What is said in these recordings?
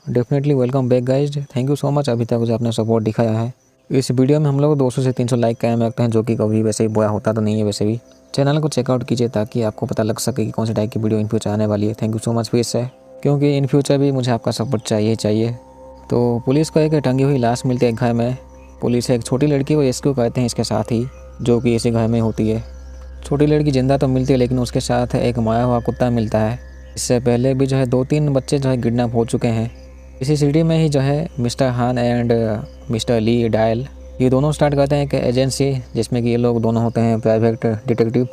Definitely welcome back guys. Thank you so much अभी तक जो आपने सपोर्ट दिखाया है। इस वीडियो में हम लोग 200 से 300 लाइक कायम रखते हैं, जो कि कभी वैसे ही बुरा होता तो नहीं है। वैसे भी चैनल को चेकआउट कीजिए ताकि आपको पता लग सके कि कौन सी टाइप की वीडियो इन फ्यूचर आने वाली है। थैंक यू सो मच फिर से, क्योंकि इन फ्यूचर भी मुझे आपका सपोर्ट चाहिए। तो पुलिस को एक टंगी हुई लाश मिलती है एक घर में। पुलिस एक छोटी लड़की को रेस्क्यू करते हैं इसके साथ ही, जो कि इसी घर में होती है। छोटी लड़की जिंदा तो मिलती है, लेकिन उसके साथ एक मारा हुआ कुत्ता मिलता है। इससे पहले भी 2-3 बच्चे किडनैप हो चुके हैं। इसी सिटी में ही मिस्टर हान एंड मिस्टर ली डायल, ये दोनों स्टार्ट करते हैं एक एजेंसी, जिसमें कि ये लोग दोनों होते हैं प्राइवेट डिटेक्टिव।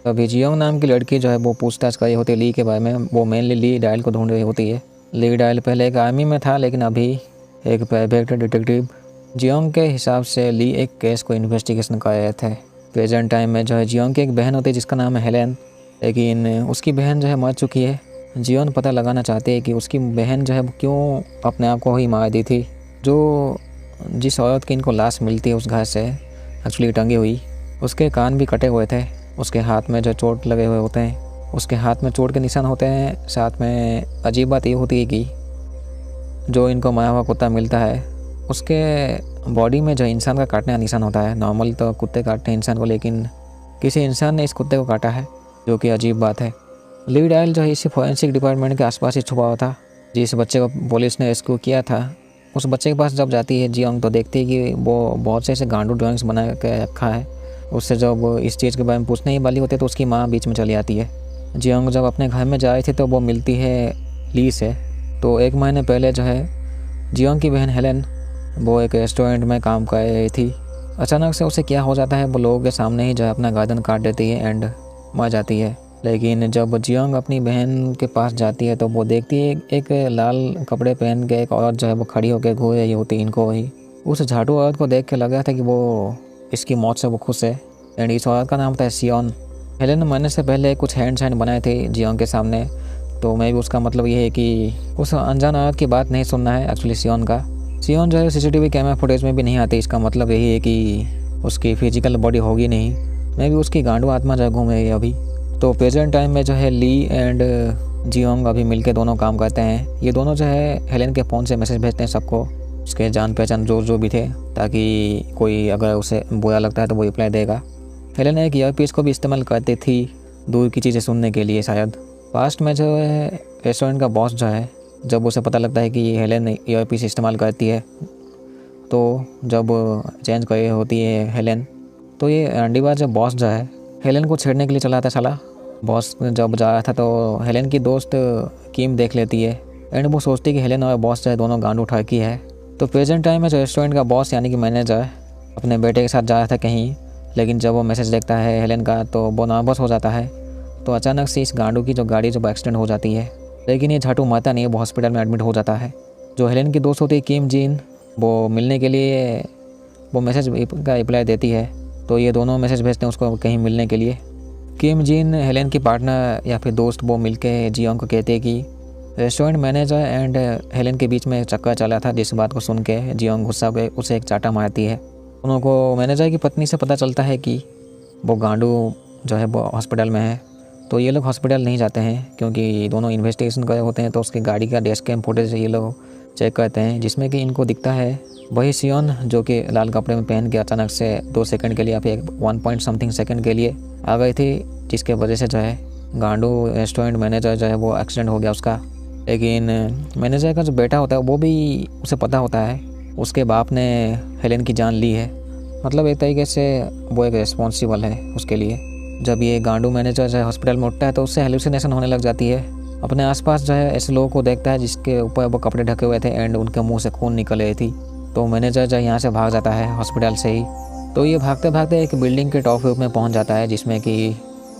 अभी जियोंग नाम की लड़की वो पूछताछ कर रही होती है ली के बारे में। वो मेनली ली डायल को ढूंढ रही होती है। ली डायल पहले एक आर्मी में था, लेकिन अभी एक प्राइवेट डिटेक्टिव। जियोंग के हिसाब से ली एक केस को इन्वेस्टिगेशन कर रहे थे। प्रेजेंट टाइम में जियोंग की एक बहन होती है जिसका नाम है हेलेन, लेकिन उसकी बहन मर चुकी है। जियोंग पता लगाना चाहते हैं कि उसकी बहन क्यों अपने आप को ही मार दी थी। जिस औरत की इनको लाश मिलती है उस घर से एक्चुअली टंगी हुई, उसके कान भी कटे हुए थे। उसके हाथ में चोट लगे हुए होते हैं, उसके हाथ में चोट के निशान होते हैं। साथ में अजीब बात ये होती है कि जो इनको मारा हुआ कुत्ता मिलता है उसके बॉडी में इंसान का काटने का निशान होता है। नॉर्मल तो कुत्ते काटते हैं इंसान को, लेकिन किसी इंसान ने इस कुत्ते को काटा है, जो कि अजीब बात है। ली डायल इसी फॉरेंसिक डिपार्टमेंट के आसपास ही छुपा हुआ था। जिस बच्चे को पुलिस ने रेस्क्यू किया था, उस बच्चे के पास जब जाती है जियोंग, तो देखती है कि वो बहुत से ऐसे गांडू ड्राइंग्स बना के रखा है। उससे जब इस चीज़ के बारे में पूछने ही वाली होती है तो उसकी माँ बीच में चली आती है। जियोंग जब अपने घर में जा रही थी तो वो मिलती है ली से। तो 1 महीने पहले जियोंग की बहन हेलेन वो एक रेस्टोरेंट में काम कर रही थी। अचानक से उसे क्या हो जाता है, वो लोगों के सामने ही अपना गर्दन काट देती है एंड मर जाती है। लेकिन जब जियोंग अपनी बहन के पास जाती है तो वो देखती है एक लाल कपड़े पहन के एक औरत वो खड़ी होकर घूर रही होती है इनको ही। उस झाटू औरत को देख के लगा था कि वो इसकी मौत से वो खुश है। एंड इस औरत का नाम था सियोन। हेलेन मरने से पहले कुछ हैंड बनाए थे जियोंग के सामने, तो मैं भी उसका मतलब ये है कि उस अनजान औरत की बात नहीं सुनना है एक्चुअली सियोन का। सियोन CCTV कैमरा फुटेज में भी नहीं आती। इसका मतलब यही है कि उसकी फिजिकल बॉडी होगी नहीं, मैं भी उसकी गांडू आत्मा घूम रही है अभी। तो प्रेजेंट टाइम में ली एंड जियोंग अभी मिलके दोनों काम करते हैं। ये दोनों हेलेन के फ़ोन से मैसेज भेजते हैं सबको, उसके जान पहचान जो भी थे, ताकि कोई अगर उसे बुरा लगता है तो वो रिप्लाई देगा। हेलेन एक ईयरपीस को भी इस्तेमाल करती थी दूर की चीज़ें सुनने के लिए शायद। पास्ट में रेस्टोरेंट का बॉस जब उसे पता लगता है कि हेलेन ईयरपीस इस्तेमाल करती है, तो जब चेंज कर होती है हेलेन, तो ये अंडीबाज बॉस हेलेन को छेड़ने के लिए चला था साला। बॉस जब जा रहा था तो हेलेन की दोस्त किम देख लेती है एंड वो सोचती है कि हेलेन और बॉस दोनों गांडू ठगी है। तो प्रेजेंट टाइम में रेस्टोरेंट का बॉस यानी कि मैनेजर अपने बेटे के साथ जा रहा था कहीं, लेकिन जब वो मैसेज देखता है हेलेन का तो वो नर्वस हो जाता है। तो अचानक से इस गांडू की गाड़ी एक्सीडेंट हो जाती है, लेकिन ये झाटू मरता नहीं है, वो हॉस्पिटल में एडमिट हो जाता है। जो हेलेन की दोस्त होती है किम जिन, वो मिलने के लिए वो मैसेज का रिप्लाई देती है। तो ये दोनों मैसेज भेजते हैं उसको कहीं मिलने के लिए। किम जिन हेलेन की पार्टनर या फिर दोस्त वो मिलके जियोंग को कहते हैं कि रेस्टोरेंट मैनेजर एंड हेलेन के बीच में चक्कर चला था। जिस बात को सुन के जियोंग गुस्सा होकर उसे एक चाटा मारती है। उनको मैनेजर की पत्नी से पता चलता है कि वो गांडू वो हॉस्पिटल में है। तो ये लोग हॉस्पिटल नहीं जाते हैं, क्योंकि दोनों इन्वेस्टिगेशन कर रहे होते हैं। तो उसकी गाड़ी का डैश कैम फुटेज ये लोग चेक करते हैं, जिसमें कि इनको दिखता है वही सियोन जो कि लाल कपड़े में पहन के अचानक से 2 सेकंड के लिए या फिर 1 पॉइंट समथिंग सेकंड के लिए आ गई थी, जिसके वजह से गांडू रेस्टोरेंट मैनेजर वो एक्सीडेंट हो गया उसका। लेकिन मैनेजर का जो बेटा होता है वो भी उसे पता होता है उसके बाप ने हेलेन की जान ली है। मतलब एक तरीके से वो एक रिस्पॉन्सिबल है उसके लिए। जब ये गांडू मैनेजर हॉस्पिटल में उठता है तो उससे हेलुसिनेशन होने लग जाती है। अपने आसपास ऐसे लोगों को देखता है जिसके ऊपर वो कपड़े ढके हुए थे एंड उनके मुंह से खून निकल रही थी। तो मैनेजर यहाँ से भाग जाता है हॉस्पिटल से ही। तो ये भागते भागते एक बिल्डिंग के टॉप फ्लोर में पहुँच जाता है, जिसमें कि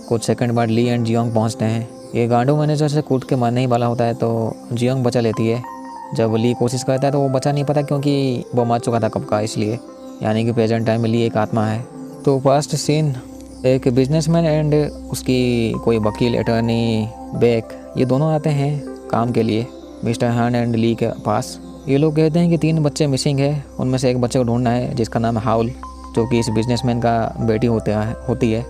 कुछ सेकंड बाद ली एंड जियोंग पहुँचते हैं। ये गांडू मैनेजर से कूद के मारने ही वाला होता है, तो जियोंग बचा लेती है। जब ली कोशिश करता है तो वो बचा नहीं पाता, क्योंकि वो मर चुका था कब का, इसलिए। यानी कि प्रेजेंट टाइम में ली एक आत्मा है। तो फर्स्ट सीन एक बिजनेसमैन एंड उसकी कोई वकील अटर्नी बेक, ये दोनों आते हैं काम के लिए मिस्टर हान एंड ली के पास। ये लोग कहते हैं कि 3 बच्चे मिसिंग है, उनमें से एक बच्चे को ढूंढना है जिसका नाम है हाउल, जो कि इस बिजनेसमैन का बेटी होती है।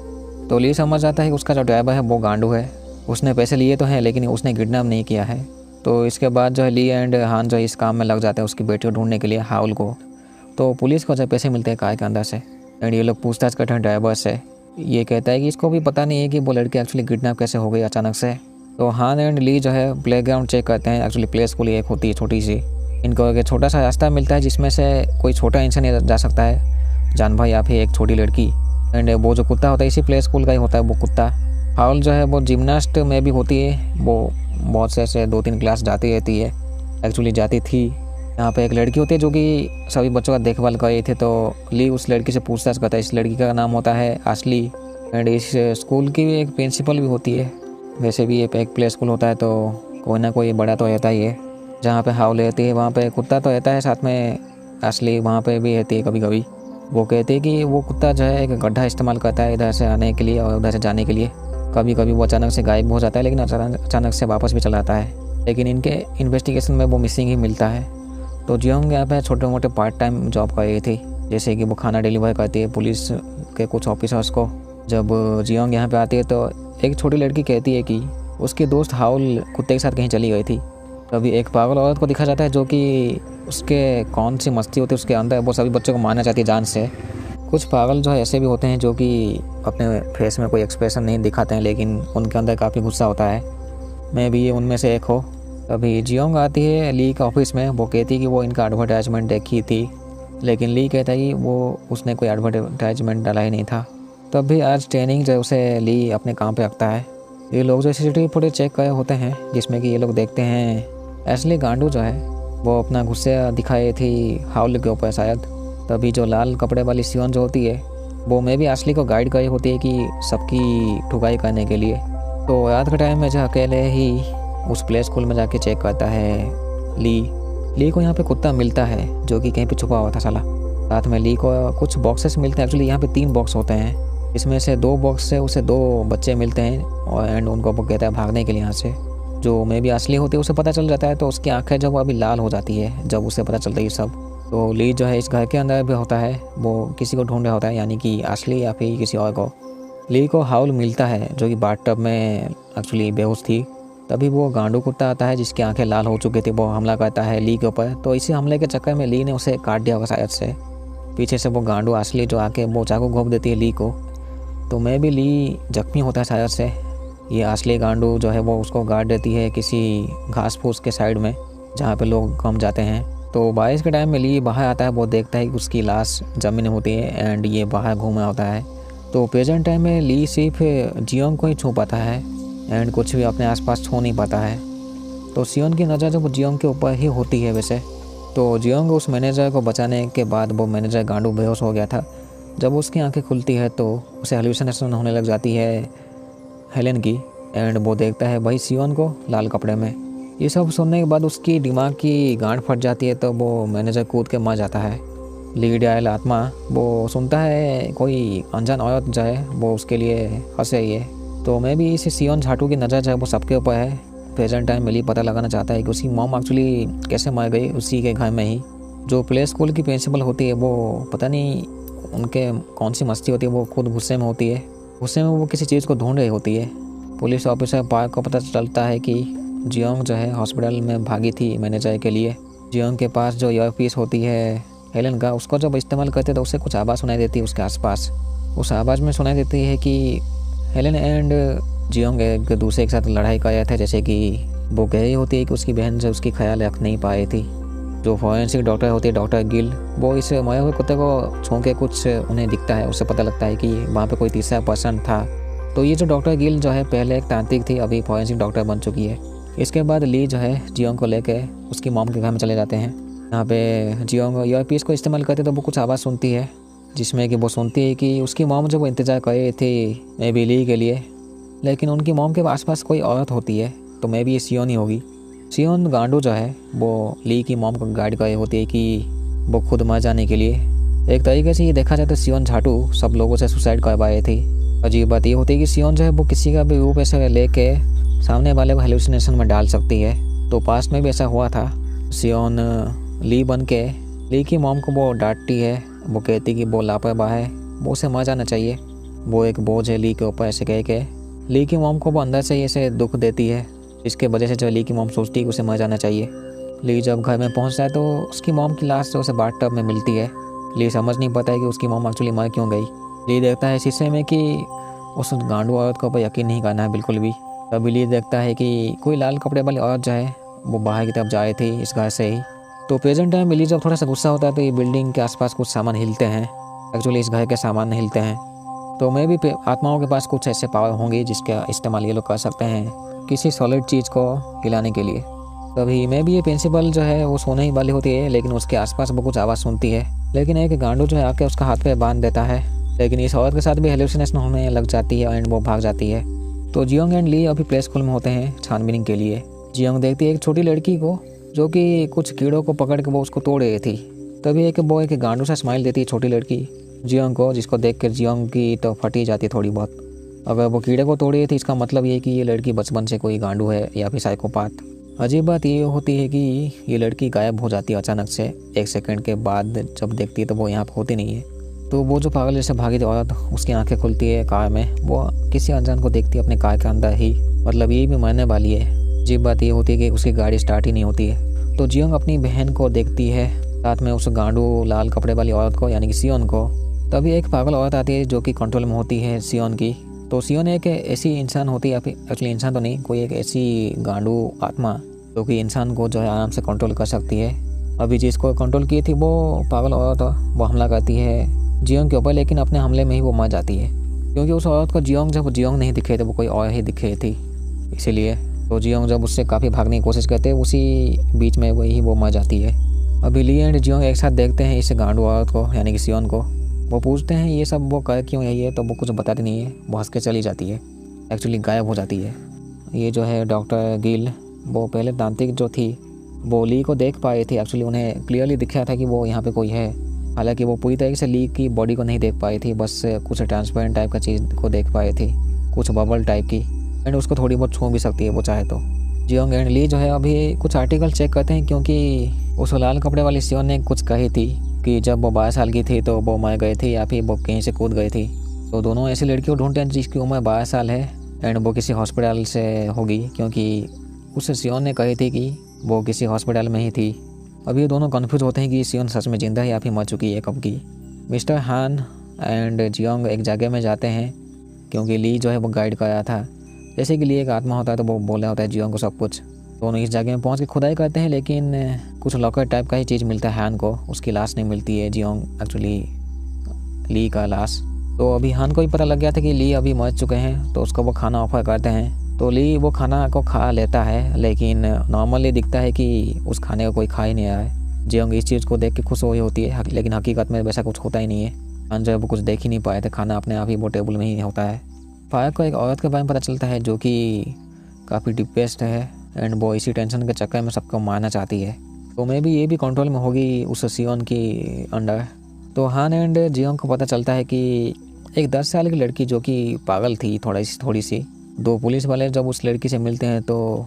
तो ली समझ आता है कि उसका जो ड्राइवर है वो गांडू है। उसने पैसे लिए तो हैं, लेकिन उसने किडनैप नहीं किया है। तो इसके बाद जो है ली एंड हान जो है इस काम में लग जाते हैं उसकी बेटी को ढूंढने के लिए, हाउल को। तो पुलिस को जब पैसे मिलते हैं कार के अंदर से एंड ये लोग पूछताछ करते हैं ड्राइवर से। ये कहता है कि इसको भी पता नहीं है कि वो लड़की एक्चुअली किडनैप कैसे हो गई अचानक से। तो हान एंड ली जो है प्लेग्राउंड चेक करते हैं। एक्चुअली प्ले स्कूल एक होती है छोटी सी, इनको एक छोटा सा रास्ता मिलता है जिसमें से कोई छोटा इंसान जा सकता है, जानवर या फिर एक छोटी लड़की। एंड वो जो कुत्ता होता है इसी प्ले स्कूल का ही होता है वो कुत्ता। हाउल जो है वो जिम्नास्ट में भी होती है, वो बहुत से ऐसे 2-3 क्लास जाती रहती है, एक्चुअली जाती थी। यहाँ पे एक लड़की होती है जो कि सभी बच्चों का देखभाल कर रही थी। तो ली उस लड़की से पूछताछ करता है। इस लड़की का नाम होता है आशली एंड इस स्कूल की भी एक प्रिंसिपल भी होती है। वैसे भी ये एक प्ले स्कूल होता है तो कोई ना कोई बड़ा तो रहता ही है। जहाँ पे हाउल रहती है वहाँ पे कुत्ता तो रहता है, साथ में आशली वहाँ पे भी रहती है कभी कभी। वो कहती है कि वो कुत्ता जो है एक गड्ढा इस्तेमाल करता है इधर से आने के लिए और उधर से जाने के लिए। कभी कभी वो अचानक से गायब हो जाता है, लेकिन अचानक से वापस भी चला आता है। लेकिन इनके इन्वेस्टिगेशन में वो मिसिंग ही मिलता है। तो जियोंग यहाँ पे छोटे मोटे पार्ट टाइम जॉब कर रही थी, जैसे कि वो खाना डिलीवर करती है पुलिस के कुछ ऑफिसर्स को। जब जियोंग यहाँ पे आती है तो एक छोटी लड़की कहती है कि उसकी दोस्त हाउल कुत्ते के साथ कहीं चली गई थी। तभी एक पागल औरत को दिखा जाता है जो कि उसके कौन सी मस्ती होती है उसके अंदर, वो सभी बच्चों को मारना चाहती है जान से। कुछ पागल जो है ऐसे भी होते हैं जो कि अपने फेस में कोई एक्सप्रेशन नहीं दिखाते हैं, लेकिन उनके अंदर काफ़ी गुस्सा होता है। मैं भी ये उनमें से एक हो। तभी जियोंग आती है ली के ऑफिस में। वो कहती है कि वो इनका एडवर्टाइजमेंट देखी थी, लेकिन ली कहता है कि वो उसने कोई एडवर्टाइजमेंट डाला ही नहीं था। तब भी आज ट्रेनिंग जो उसे ली अपने काम पे रखता है। ये लोग जो CCTV फुटेज चेक करे होते हैं, जिसमें कि ये लोग देखते हैं एशली गांडू जो है वो अपना गुस्सा दिखाई थी हाउल के ऊपर शायद। तभी जो लाल कपड़े वाली सियोन जो होती है वो मैं भी आशली को गाइड करी होती है कि सबकी ठुकाई करने के लिए। तो रात के टाइम में जो अकेले ही उस प्ले स्कूल में जाके चेक करता है ली को यहाँ पे कुत्ता मिलता है जो कि कहीं पे छुपा हुआ था साला। साथ में ली को कुछ बॉक्सेस मिलते हैं। एक्चुअली यहाँ पे 3 बॉक्स होते हैं, इसमें से 2 बॉक्स से उसे 2 बच्चे मिलते हैं और एंड उनको वो कहता है भागने के लिए यहाँ से। जो मे भी असली होती है उसे पता चल जाता है, तो उसकी आंखें जब अभी लाल हो जाती है जब उसे पता चलता है ये सब। तो ली जो है इस घर के अंदर भी होता है, वो किसी को ढूंढ रहा होता है, यानी कि असली या फिर किसी और को। ली को हाउल मिलता है जो कि बाथटब में एक्चुअली बेहोश थी। तभी वो गांडू कुत्ता आता है जिसकी आंखें लाल हो चुकी थी, वो हमला करता है ली के ऊपर। तो इसी हमले के चक्कर में ली ने उसे काट दिया होगा शायद से। पीछे से वो गांडू असली जो आके वो चाकू घोंप देती है ली को। तो मैं भी ली जख्मी होता है शायद से। ये असली गांडू जो है वो उसको गाड़ देती है किसी घास फूस के साइड में जहाँ पे लोग कम जाते हैं। तो बारिश के टाइम में ली बाहर आता है, वो देखता है कि उसकी लाश ज़मीन होती है एंड ये बाहर घूमा होता है। तो प्रेजेंट टाइम में ली सिर्फ जियोंग को ही छू पाता है एंड कुछ भी अपने आसपास छू नहीं पाता है। तो सियोन की नज़र जब जियोंग के ऊपर ही होती है वैसे। तो जियोंग उस मैनेजर को बचाने के बाद, वो मैनेजर गांडू बेहोश हो गया था, जब उसकी आंखें खुलती है तो उसे हेलुसिनेशन होने लग जाती है हेलेन की एंड वो देखता है वही सियोन को लाल कपड़े में। ये सब सुनने के बाद उसकी दिमाग की गांठ फट जाती है, तो वो मैनेजर कूद के मर जाता है। लीड आयल आत्मा वो सुनता है कोई अनजान औरत जो है वो उसके लिए हंस रही है। तो मैं भी इस सियोन झाटू की नज़र जो है वो सबके ऊपर है। प्रेजेंट टाइम में ली पता लगाना चाहता है कि उसकी मॉम एक्चुअली कैसे मर गई उसी के घर में ही। जो प्ले स्कूल की प्रिंसिपल होती है वो पता नहीं उनके कौन सी मस्ती होती है, वो खुद गुस्से में होती है। गुस्से में वो किसी चीज़ को ढूंढ रही होती है। पुलिस ऑफिसर पार्क को पता चलता है कि जियोंग जो है हॉस्पिटल में भागी थी मैनेजर के लिए। जियोंग के पास जो ईयरपीस होती है हेलेन का, उसको जब इस्तेमाल करते तो उसे कुछ आवाज़ सुनाई देती है उसके आसपास। उस आवाज़ में सुनाई देती है कि हेलेन एंड जियोंग एक दूसरे के साथ लड़ाई कर रहे थे, जैसे कि वो कह रही होती है कि उसकी बहन से उसकी ख्याल रख नहीं पाई थी। जो फॉरेंसिक डॉक्टर होती है डॉक्टर गिल, वो इस मरे हुए कुत्ते को छू के कुछ उन्हें दिखता है, उससे पता लगता है कि वहाँ पे कोई तीसरा पर्सन था। तो ये जो डॉक्टर गिल जो है पहले एक तांत्रिक थी, अभी फॉरेंसिक डॉक्टर बन चुकी है। इसके बाद ली जो है जियोंग को लेके उसकी मॉम के घर में चले जाते हैं। यहाँ पे जियोंग ईयरपीस को इस्तेमाल करते तो वो कुछ आवाज़ सुनती है, जिसमें कि वो सुनती है कि उसकी मॉम जो वो इंतज़ार कर रही थी मे बी ली के लिए, लेकिन उनकी मॉम के आसपास कोई औरत होती है, तो मे बी ये सियोन ही होगी। सियोन गांडू जो है वो ली की मॉम को गाइड कर रही होती है कि वो खुद मर जाने के लिए। एक तरीके से ये देखा जाए तो सियोन झाटू सब लोगों से सुसाइड करवा रही थी। अजीब बात ये होती है कि सियोन जो है वो किसी का भी रूप ऐसे लेके सामने वाले को हेलुसिनेशन में डाल सकती है। तो पास्ट में भी ऐसा हुआ था। सियोन ली बन के ली की मॉम को वो डांटती है, वो कहती कि वो लापरवाह है, वो उसे मर जाना चाहिए, वो एक बोझ है ली के ऊपर, ऐसे कह के ली की मॉम को वो अंदर से ऐसे दुख देती है। इसके वजह से जो ली की मॉम सोचती है कि उसे मर जाना चाहिए। ली जब घर में पहुंचता है तो उसकी मॉम की लाश जो उसे बाथटब में मिलती है। ली समझ नहीं पाता है कि उसकी मॉम एक्चुअली मर क्यों गई। ली देखता है शीशे में कि उस गांडू औरत के ऊपर यकीन नहीं करना है बिल्कुल भी। तभी ली देखता है कि कोई लाल कपड़े वाली औरत जो है वो बाहर की तरफ जा रही थी इस घर से ही। तो प्रेजेंट टाइम में ली जब थोड़ा सा गुस्सा होता है तो ये बिल्डिंग के आसपास कुछ सामान हिलते हैं। एक्चुअली इस घर के सामान नहीं हिलते हैं। तो मैं भी आत्माओं के पास कुछ ऐसे पावर होंगे जिसका इस्तेमाल ये लोग कर सकते हैं किसी सॉलिड चीज़ को हिलाने के लिए। तभी मैं भी ये प्रिंसिपल जो है वो सोने ही वाली होती है, लेकिन उसके आसपास वो कुछ आवाज़ सुनती है। लेकिन एक गांडू जो है आके उसका हाथ पे बांध देता है। लेकिन इस औरत के साथ भी हेलुसिनेशन होने लग जाती है एंड वो भाग जाती है। तो जियोंग एंड ली अभी प्ले स्कूल में होते हैं छानबीन के लिए। जियोंग देखती है एक छोटी लड़की को जो कि कुछ कीड़ों को पकड़ के वो उसको तोड़ रही थी। तभी एक गांडू सा स्माइल देती है छोटी लड़की जियोंग को, जिसको देख कर जियोंग की तो फटी जाती है थोड़ी बहुत। अगर वो कीड़े को तोड़ रही थी इसका मतलब ये कि ये लड़की बचपन से कोई गांडू है या फिर साइकोपाथ। अजीब बात ये होती है कि ये लड़की गायब हो जाती है अचानक से। 1 सेकंड के बाद जब देखती है तो वो यहाँ पर होती नहीं है। तो वो जो पागल जैसे भागी थी औरत, उसकी आंखें खुलती है कार में। वो किसी अनजान को देखती है अपने कार के अंदर ही, मतलब ये भी मरने वाली है। अजीब बात ये होती है कि उसकी गाड़ी स्टार्ट ही नहीं होती है। तो जियोंग अपनी बहन को देखती है, साथ में उस गांडू लाल कपड़े वाली औरत को यानी कि सियोन को। तभी एक पागल औरत आती है जो कि कंट्रोल में होती है सियोन की। तो सियोन एक ऐसी इंसान होती है, एक्चुअली इंसान तो नहीं, कोई एक ऐसी गांडू आत्मा जो कि इंसान को जो है आराम से कंट्रोल कर सकती है। अभी जिसको कंट्रोल की थी वो पागल औरत, वो हमला करती है जियोंग के ऊपर, लेकिन अपने हमले में ही वो मर जाती है। क्योंकि उस औरत को जब जियोंग नहीं दिखे थे, वो कोई और ही दिखे थी इसीलिए। तो जियोंग जब उससे काफ़ी भागने की कोशिश करते उसी बीच में वो मर जाती है। अभी ली एंड जियोंग एक साथ देखते हैं इस गांडू औरत को यानी कि सियोन को। वो पूछते हैं ये सब वो कर क्यों है, ये तो वो कुछ बताती नहीं है। वो हंस के चली जाती है, एक्चुअली गायब हो जाती है। ये जो है डॉक्टर गिल, वो पहले तांत्रिक जो थी वो ली को देख पाई थी। एक्चुअली उन्हें क्लियरली दिखा था कि वो यहाँ पे कोई है। हालांकि वो पूरी तरीके से ली की बॉडी को नहीं देख पाई थी, बस कुछ ट्रांसपेरेंट टाइप का चीज़ को देख पाई थी, कुछ बबल टाइप की। एंड उसको थोड़ी बहुत छू भी सकती है वो चाहे तो। जियोंग एंड ली जो है अभी कुछ आर्टिकल चेक करते हैं, क्योंकि उस लाल कपड़े वाली सियोन ने कुछ कही थी कि जब वो 12 साल की थी तो वो मर गई थी या फिर वो कहीं से कूद गई थी। तो दोनों ऐसी लड़की को ढूंढते हैं जिसकी उम्र 12 साल है एंड वो किसी हॉस्पिटल से होगी, क्योंकि उस सियोन ने कही थी कि वो किसी हॉस्पिटल में ही थी। अब ये दोनों कन्फ्यूज होते हैं कि सियोन सच में जिंदा है या फिर मर चुकी है कब की। मिस्टर हान एंड जियोंग एक जगह में जाते हैं, क्योंकि ली जो है वो गाइड कर रहा था। जैसे कि ली एक आत्मा होता है तो वो बोला होता है जियोंग को सब कुछ। दोनों इस जगह में पहुंच के खुदाई करते हैं, लेकिन कुछ लॉकर टाइप का ही चीज़ मिलता है हान को। उसकी लाश नहीं मिलती है, जियोंग एक्चुअली ली का लाश। तो अभी हान को ही पता लग गया था कि ली अभी मर चुके हैं, तो उसको वो खाना ऑफर करते हैं। तो ली वो खाना को खा लेता है, लेकिन नॉर्मली दिखता है कि उस खाने को कोई खा ही नहीं रहा है। जियोंग इस चीज़ को देख के खुश हो ही होती है, लेकिन हकीकत में वैसा कुछ होता ही नहीं है। हान जो है वो कुछ देख ही नहीं पाए थे, खाना अपने आप ही वो टेबल में ही होता है। फायर को एक औरत के बारे में पता चलता है जो कि काफ़ी डिप्रेस्ड है एंड वो इसी टेंशन के चक्कर में सबको मारना चाहती है। तो मे भी ये भी कंट्रोल में होगी उस सियोन की अंडर। तो हान एंड जियोंग को पता चलता है कि एक 10 साल की लड़की जो कि पागल थी थोड़ी सी, 2 पुलिस वाले जब उस लड़की से मिलते हैं तो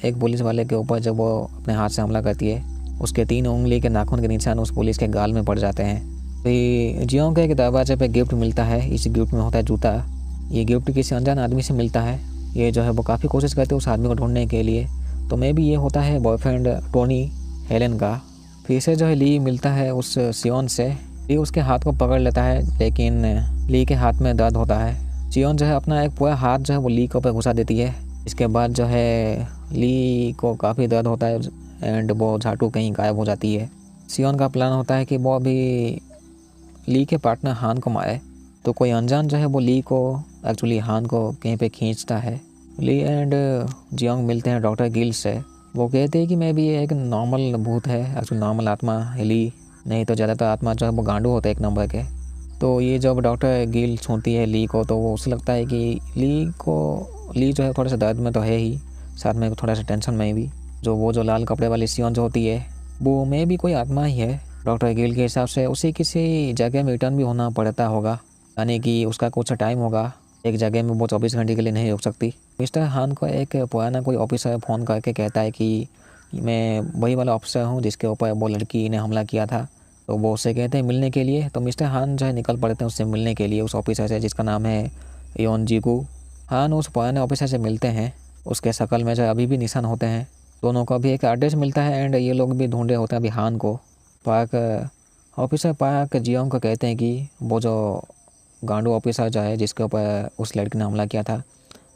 एक पुलिस वाले के ऊपर जब वो अपने हाथ से हमला करती है, उसके 3 उंगली के नाखून के निशान उस पुलिस के गाल में पड़ जाते हैं। तो ये जियोंग के एक दरवाजे पे गिफ्ट मिलता है। इस गिफ्ट में होता है जूता। ये गिफ्ट किसी अनजान आदमी से मिलता है। ये जो है वो काफ़ी कोशिश करते हैं उस आदमी को ढूंढने के लिए। तो मे भी ये होता है बॉयफ्रेंड टोनी हेलन का। फिर से जो है ली मिलता है उस सियोन से। ली उसके हाथ को पकड़ लेता है, लेकिन ली के हाथ में दर्द होता है। सियोन जो है अपना एक पूरा हाथ जो है वो ली के ऊपर घुसा देती है। इसके बाद जो है ली को काफ़ी दर्द होता है एंड वो झाटू कहीं गायब हो जाती है। सियोन का प्लान होता है कि वो अभी ली के पार्टनर हान को मारे। तो कोई अनजान जो है वो ली को एक्चुअली हान को कहीं पे खींचता है। ली एंड जियोंग मिलते हैं डॉक्टर गिल से। वो कहते हैं कि मैं भी एक नॉर्मल भूत है, एक्चुअली नॉर्मल आत्मा है ली, नहीं तो ज़्यादातर आत्मा जो है वो गांडू होते हैं 1 नंबर के। तो ये जब डॉक्टर गिल छूती है ली को, तो वो उसे लगता है कि ली जो है थोड़ा सा दर्द में तो है ही, साथ में थोड़ा सा टेंशन में भी। जो लाल कपड़े वाली सियोन जो होती है वो में भी कोई आत्मा ही है। डॉक्टर गिल के हिसाब से उसे किसी जगह में रिटर्न भी होना पड़ता होगा, यानी कि उसका कुछ टाइम होगा। एक जगह में वो 24 घंटे के लिए नहीं रुक सकती। मिस्टर हान को एक पुराना कोई ऑफिसर फ़ोन करके कहता है कि मैं वही वाला ऑफिसर हूँ जिसके ऊपर वो लड़की ने हमला किया था। तो वो उससे कहते हैं मिलने के लिए। तो मिस्टर हान जो है निकल पड़ते हैं उससे मिलने के लिए, उस ऑफिसर से जिसका नाम है योन जिगू। हान उस पुराने ऑफिसर से मिलते हैं उसके शक्ल में जो अभी भी निशान होते हैं। दोनों को अभी एक एड्रेस मिलता है एंड ये लोग भी ढूंढ रहे होते हैं अभी हान को। पार्क ऑफिसर पार्क जियोंग को कहते हैं कि वो जो गांडू ऑफिसर जो है जिसके ऊपर उस लड़की ने हमला किया था,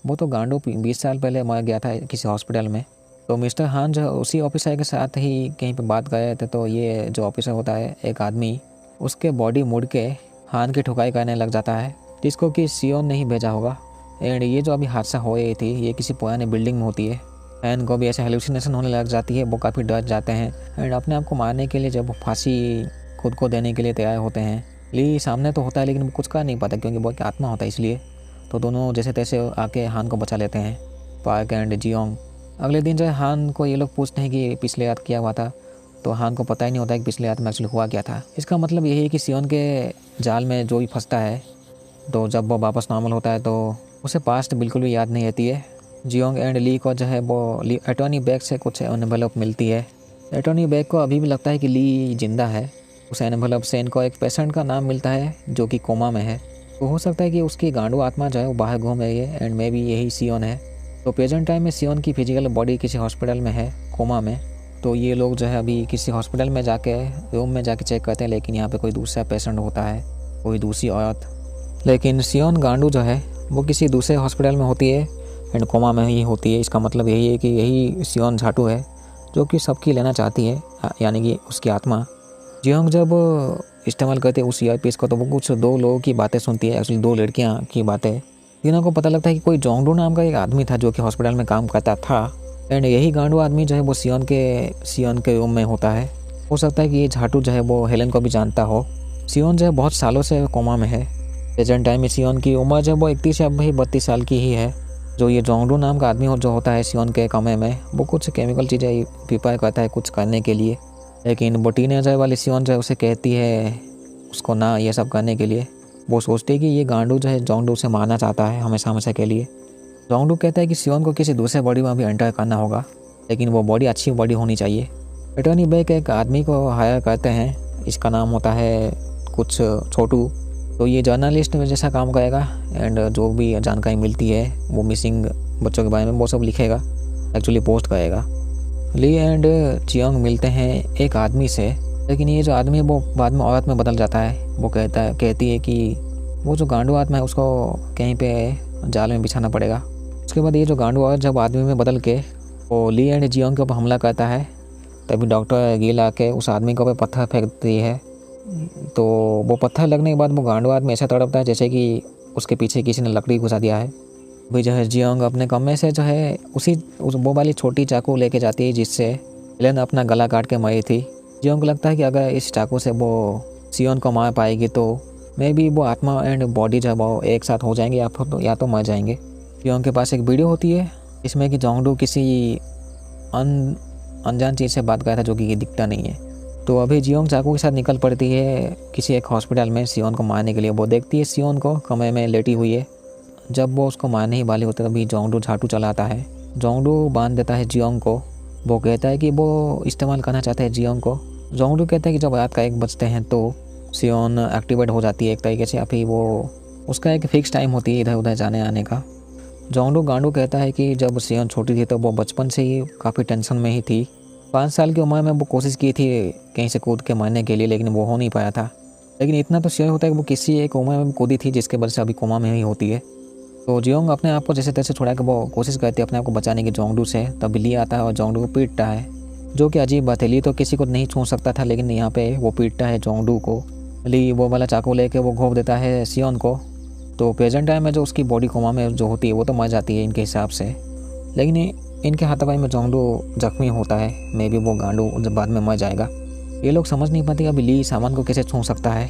वो तो गांडू 20 साल पहले मर गया था किसी हॉस्पिटल में। तो मिस्टर हान जो उसी ऑफिसर के साथ ही कहीं पे बात कर रहे थे, तो ये जो ऑफिसर होता है एक आदमी, उसके बॉडी मुड़ के हान की ठुकाई करने लग जाता है, जिसको कि सियोन ने ही भेजा होगा। एंड ये जो अभी हादसा हो रही थी ये किसी पुराने बिल्डिंग में होती है। हान को भी ऐसे हेलुसिनेशन होने लग जाती है, वो काफ़ी डर जाते हैं एंड अपने आप को मारने के लिए जब वो फांसी खुद को देने के लिए तैयार होते हैं। ली सामने तो होता है लेकिन वो कुछ कर नहीं पाता क्योंकि वो एक आत्मा होता है, इसलिए तो दोनों जैसे तैसे आके हान को बचा लेते हैं, पार्क एंड जियोंग। अगले दिन जो है हान को ये लोग पूछते हैं कि पिछले रात क्या हुआ था, तो हान को पता ही नहीं होता है कि पिछले रात में एक्चुअली हुआ क्या था। इसका मतलब यही है कि सियोन के जाल में जो भी फंसता है, तो जब वो वापस नॉर्मल होता है तो उसे पास्ट बिल्कुल भी याद नहीं रहती है। जियोंग एंड ली को जो है वो एटॉर्नी बैग से कुछ एनवेलप मिलती है। एटॉर्नी बैग को अभी भी लगता है कि ली जिंदा है। उस एनवेलप से इनको एक पेशेंट का नाम मिलता है जो कि कोमा में है। तो हो सकता है कि उसकी गांडू आत्मा जो है वो बाहर घूम रही है एंड मे भी यही सियोन है। तो प्रेजेंट टाइम में सियोन की फिजिकल बॉडी किसी हॉस्पिटल में है, कोमा में। तो ये लोग जो है अभी किसी हॉस्पिटल में जाके रूम में जाके चेक करते हैं, लेकिन यहाँ पे कोई दूसरा पेशेंट होता है, कोई दूसरी औरत। लेकिन सियोन गांडू जो है वो किसी दूसरे हॉस्पिटल में होती है एंड कोमा में ही होती है। इसका मतलब यही है कि यही सियोन झाटू है जो कि सबकी लेना चाहती है, यानी कि उसकी आत्मा। जियोंग जब इस्तेमाल करते उस ईयरपीस को, तो वो कुछ 2 लोगों की बातें सुनती है, एक्चुअली 2 लड़कियां की बातें। तीनों को पता लगता है कि कोई जोंगडू नाम का एक आदमी था जो कि हॉस्पिटल में काम करता था एंड यही गांडू आदमी जो है वो सियोन के रूम में होता है। हो सकता है कि ये झाटू जो है वो हेलेन को भी जानता हो। सियोन जो है बहुत सालों से कोमा में है। प्रेजेंट टाइम में सियोन की उम्र जो है वो 31 या 32 साल की ही है। जो ये जोंगडू नाम का आदमी जो होता है सियोन के कमरे में, वो कुछ केमिकल चीज़ें प्रिपेयर करता है कुछ करने के लिए, लेकिन वो टीनेजर वाली सियोन जो है उसे कहती है उसको ना ये सब करने के लिए। वो सोचती है कि ये गांडू जो है जोंगडू से मारना चाहता है हमेशा के लिए। जोंगडू कहता है कि सियोन को किसी दूसरे बॉडी में भी एंटर करना होगा, लेकिन वो बॉडी अच्छी बॉडी होनी चाहिए। एटॉर्नी बैग एक आदमी को हायर करते हैं, इसका नाम होता है कुछ छोटू। तो ये जर्नलिस्ट में जैसा काम करेगा एंड जो भी जानकारी मिलती है वो मिसिंग बच्चों के बारे में वो सब लिखेगा, एक्चुअली पोस्ट करेगा। ली एंड जियोंग मिलते हैं एक आदमी से, लेकिन ये जो आदमी है वो बाद में औरत में बदल जाता है। वो कहती है कि वो जो गांडू आत्मा है उसको कहीं पे जाल में बिछाना पड़ेगा। उसके बाद ये जो गांडू औरत जब आदमी में बदल के वो ली एंड जियोंग के ऊपर हमला करता है, तभी डॉक्टर गिल आके उस आदमी के ऊपर पत्थर फेंकती है। तो वो पत्थर लगने के बाद वो गांडू आदमी ऐसा तड़पता है जैसे कि उसके पीछे किसी ने लकड़ी घुसा दिया है। भाई जो है जियोंग अपने कमरे से जो है वो वाली छोटी चाकू लेके जाती है जिससे हेलेन अपना गला काट के मरी थी। जियोंग को लगता है कि अगर इस चाकू से वो सियोन को मार पाएगी तो मे बी वो आत्मा एंड बॉडी जो है वो एक साथ हो जाएंगे या तो मर जाएंगे। जियोंग के पास एक वीडियो होती है इसमें कि जोंगडू किसी अनजान चीज़ से बात कर रहा था जो कि दिखता नहीं है। तो अभी जियोंग चाकू के साथ निकल पड़ती है किसी एक हॉस्पिटल में सियोन को मारने के लिए। वो देखती है सियोन को कमरे में लेटी हुई है। जब वो उसको मारने ही वाली होती है तभी जोंगडू झाटू चलाता है। जोंगडू बांध देता है जियोंग को। वो कहता है कि वो इस्तेमाल करना चाहता है जियोंग को। जोंगडू कहता है कि जब रात का 1 बजते हैं तो सियोन एक्टिवेट हो जाती है एक तरीके से, या फिर वो उसका एक फ़िक्स टाइम होती है इधर उधर जाने आने का। जोंगडू गांडू कहता है कि जब सियोन छोटी थी तो वो बचपन से ही काफ़ी टेंशन में ही थी। 5 साल की उम्र में वो कोशिश की थी कहीं से कूद के मरने के लिए, लेकिन वो हो नहीं पाया था। लेकिन इतना तो श्योर होता है कि वो किसी एक उम्र में कूदी थी जिसके वजह से अभी कोमा में ही होती है। तो जियोंग अपने आप को जैसे तैसे छुड़ा के वो कोशिश करती है अपने आप को बचाने की जोंगडू से। तब ली आता है और जोंगडू को पीटता है, जो कि अजीब बात है। ली तो किसी को नहीं छू सकता था, लेकिन यहाँ पे वो पीटता है जोंगडू को। ली वो वाला चाकू लेके वो घोंप देता है सियोन को। तो प्रेजेंट टाइम में जो उसकी बॉडी कोमा में जो होती है वो तो मर जाती है इनके हिसाब से, लेकिन इनके हाथापाई में जोंगडू जख्मी होता है। मे बी वो गांडू जब बाद में मर जाएगा। ये लोग समझ नहीं पाते अभी ली सामान को कैसे छू सकता है।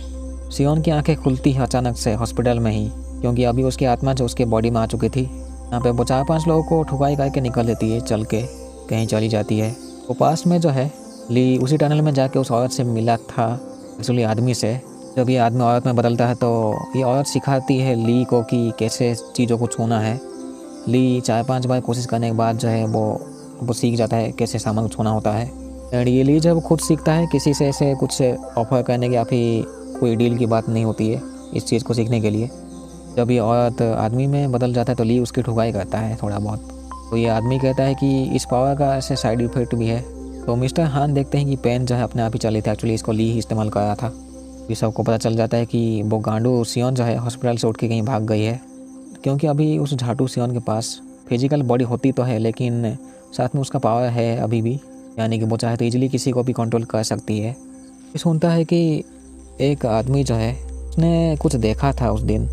सियोन की आंखें खुलती है अचानक से हॉस्पिटल में ही, क्योंकि अभी उसकी आत्मा जो उसके बॉडी में आ चुकी थी। यहाँ पे वो 4-5 लोगों को ठुकाई करके निकल लेती है, चल के कहीं चली जाती है। वो पास में जो है ली उसी टनल में जाके उस औरत से मिला था, एक्चुअली आदमी से। जब ये आदमी औरत में बदलता है तो ये औरत सिखाती है ली को कि कैसे चीज़ों को छूना है। ली 4-5 बार कोशिश करने के बाद जो है वो सीख जाता है कैसे सामान को छूना होता है। एंड ये ली जब खुद सीखता है, किसी से ऐसे कुछ ऑफर करने की या फिर कोई डील की बात नहीं होती है इस चीज़ को सीखने के लिए। जब ये औरत आदमी में बदल जाता है तो ली उसकी ठुकाई करता है थोड़ा बहुत। तो ये आदमी कहता है कि इस पावर का ऐसे साइड इफेक्ट भी है। तो मिस्टर हान देखते हैं कि पेन जो है अपने आप ही चली थी, एक्चुअली इसको ली ही इस्तेमाल करा था। ये सबको पता चल जाता है कि वो गांडू सियोन जो है हॉस्पिटल से उठ के कहीं भाग गई है, क्योंकि अभी उस झाटू सियोन के पास फिजिकल बॉडी होती तो है लेकिन साथ में उसका पावर है अभी भी, यानी कि वो चाहे तो ईजिली किसी को भी कंट्रोल कर सकती है। ये सुनता है कि एक आदमी जो है उसने कुछ देखा था उस दिन,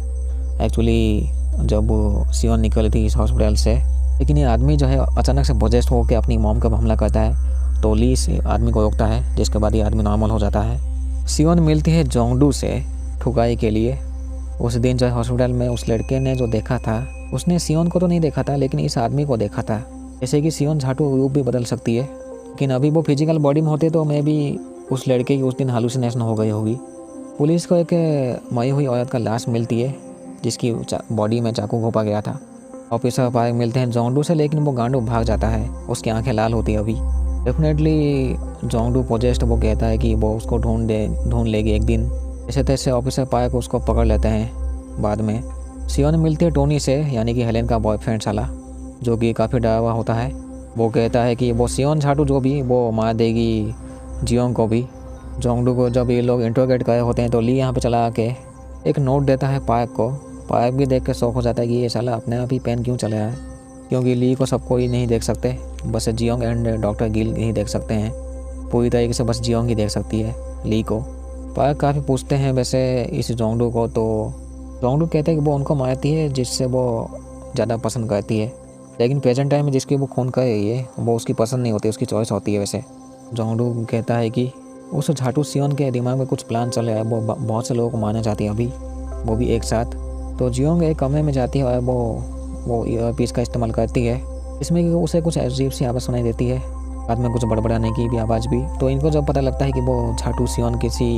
एक्चुअली जब सियोन निकली थी इस हॉस्पिटल से। लेकिन ये आदमी जो है अचानक से पोजेस्ट होकर अपनी मॉम पर हमला करता है, तो ली इस आदमी को रोकता है, जिसके बाद ये आदमी नॉर्मल हो जाता है। सियोन मिलती है जोंगडू से ठुकाई के लिए। उस दिन जो है हॉस्पिटल में उस लड़के ने जो देखा था, उसने सियोन को तो नहीं देखा था लेकिन इस आदमी को देखा था। जैसे कि सियोन झाटू रूप भी बदल सकती है, लेकिन अभी वो फिजिकल बॉडी में होते तो मे भी उस लड़के की उस दिन हालुसिनेशन हो गई होगी। पुलिस को एक मरी हुई औरत का लाश मिलती है जिसकी बॉडी में चाकू घोंपा गया था। ऑफिसर पार्क मिलते हैं जोंगडू से, लेकिन वो गांडू भाग जाता है, उसकी आंखें लाल होती है अभी। डेफिनेटली जोंगडू पोजेस्ट वो कहता है कि वो उसको ढूंढ लेगी एक दिन। जैसे तैसे ऑफिसर पार्क उसको पकड़ लेते हैं। बाद में सियोन मिलती है टोनी से, यानी कि हेलेन का बॉयफ्रेंड साला, जो कि काफ़ी डरा हुआ होता है। वो कहता है कि वो सियोन झाटू जो भी वो मार देगी जियोंग को भी। जोंगडू को जब ये लोग इंट्रोगेट कर रहे होते हैं तो ली यहाँ पे चला आके एक नोट देता है पार्क को। पार्क भी देख के शौक हो जाता है कि ये साला अपने आप ही पेन क्यों चला है, क्योंकि ली को सबको ही नहीं देख सकते, बस जियोंग एंड डॉक्टर गिल ही देख सकते हैं। पूरी तरीके से बस जियोंग ही देख सकती है ली को। पार्क काफ़ी पूछते हैं वैसे इस जोंगडू को, तो जोंगडू कहते हैं कि वो उनको मारती है जिससे वो ज़्यादा पसंद करती है, लेकिन प्रेजेंट टाइम में जिसकी वो खून कर रही है वो उसकी पसंद नहीं होती, उसकी चॉइस होती है। वैसे जोंगडू कहता है कि उस झाटू सियोन के दिमाग में कुछ प्लान चल रहा है, वो बहुत से लोगों को मारना चाहती है अभी, वो भी एक साथ। तो जियोंग एक कमरे में जाती है और वो ईयरपीस का इस्तेमाल करती है, इसमें कि उसे कुछ अजीब सी आवाज़ सुनाई देती है, बाद में कुछ बड़बड़ाने की भी आवाज़ भी। तो इनको जब पता लगता है कि वो झाटू सियोन किसी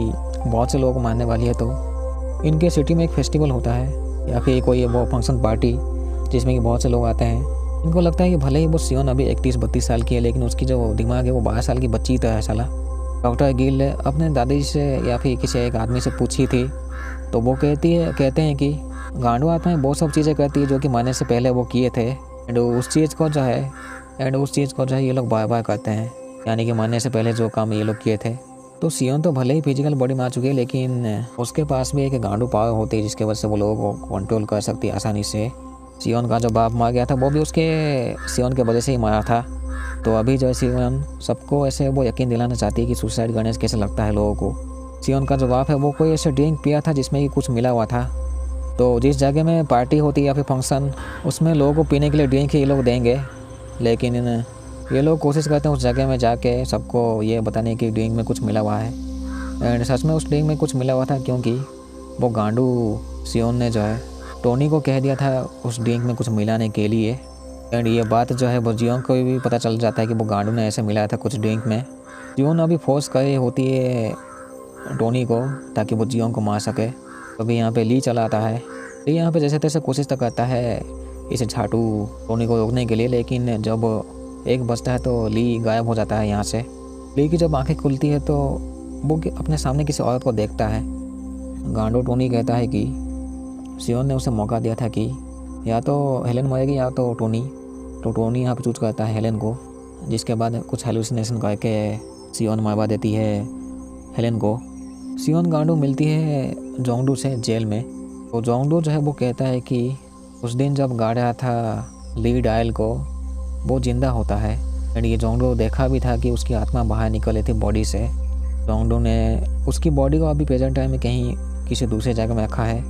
बहुत से लोगों को मारने वाली है, तो इनके सिटी में एक फेस्टिवल होता है या फिर कोई वो फंक्शन पार्टी जिसमें कि बहुत से लोग आते हैं। इनको लगता है कि भले ही वो सियोन अभी 31-32 साल की है, लेकिन उसकी जो दिमाग है वो 12 साल की बच्ची तो है साला। डॉक्टर गिल अपने दादी से या फिर किसी एक आदमी से पूछी थी, तो वो कहते हैं कि गांडू आत्माएं वो सब चीज़ें करती है जो कि मरने से पहले वो किए थे, एंड उस चीज़ को जो है ये लोग बार बार करते हैं, यानी कि मरने से पहले जो काम ये लोग किए थे। तो सियोन तो भले ही फिजिकल बॉडी में आ चुकी है, लेकिन उसके पास भी एक गांडू पावर होती है जिसकी वजह से वो लोगों को कंट्रोल कर सकती है आसानी से। सियोन का जो बाप मार गया था वो भी उसके सियोन के वजह से ही मारा था। तो अभी जो सियोन सबको ऐसे वो यकीन दिलाना चाहती है कि सुसाइड करने से कैसे लगता है लोगों को। सियोन का जो बाप है वो कोई ऐसे ड्रिंक पिया था जिसमें कि कुछ मिला हुआ था, तो जिस जगह में पार्टी होती है या फिर फंक्शन, उसमें लोगों को पीने के लिए ड्रिंक ही ये लोग देंगे, लेकिन ये लोग कोशिश करते हैं उस जगह में जाके सबको ये बताने कि ड्रिंक में कुछ मिला हुआ है। एंड सच में उस ड्रिंक में कुछ मिला हुआ था, क्योंकि वो गांडू सियोन ने जो है टोनी को कह दिया था उस ड्रिंक में कुछ मिलाने के लिए। एंड ये बात जो है वो जियोंग को भी पता चल जाता है कि वो गांडू ने ऐसे मिलाया था कुछ ड्रिंक में। जियोंग अभी फोर्स कर रही होती है टोनी को ताकि वो जियोंग को मार सके। अभी यहाँ पे ली चला आता है। ली यहाँ पे जैसे तैसे कोशिश तो करता है इसे झाटू टोनी को रोकने के लिए, लेकिन जब एक बजता है तो ली गायब हो जाता है यहाँ से। ली की जब आंखें खुलती है तो वो अपने सामने किसी औरत को देखता है। गांडू टोनी कहता है कि सियोन ने उसे मौका दिया था कि या तो हेलेन मरेगी या तो टोनी। तो टोनी यहाँ पे चूज करता है हेलेन को, जिसके बाद कुछ हेलुसिनेशन करके सियोन मरवा देती है हेलेन को। सियोन गांडू मिलती है जोंगडू से जेल में। तो जोंगडू जो है वो कहता है कि उस दिन जब गाड़ा था ली डायल को वो जिंदा होता है, एंड ये जोंगडू देखा भी था कि उसकी आत्मा बाहर निकली थी बॉडी से। जोंगडू ने उसकी बॉडी को अभी प्रेजेंट टाइम में कहीं किसी दूसरे जगह में रखा है।